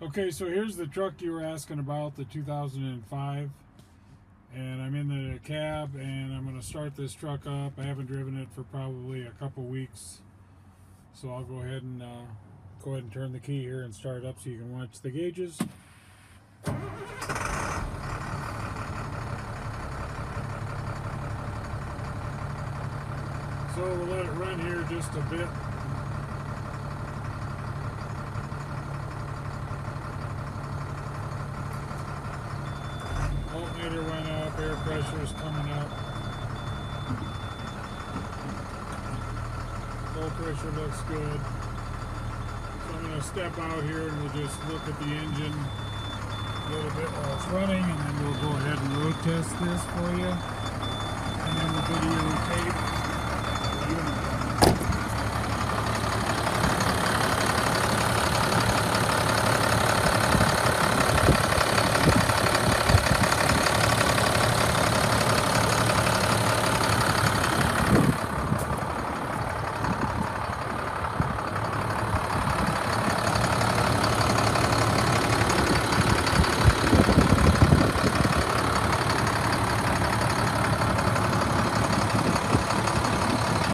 Okay, so here's the truck you were asking about, the 2005. And I'm in the cab and I'm going to start this truck up. I haven't driven it for probably a couple weeks. So I'll go ahead and turn the key here and start it up so you can watch the gauges. So we'll let it run here just a bit. Alternator went up, air pressure is coming up. Fuel pressure looks good. So I'm going to step out here and we'll just look at the engine a little bit while it's running, and then we'll go ahead and road test this for you. And then we'll videotape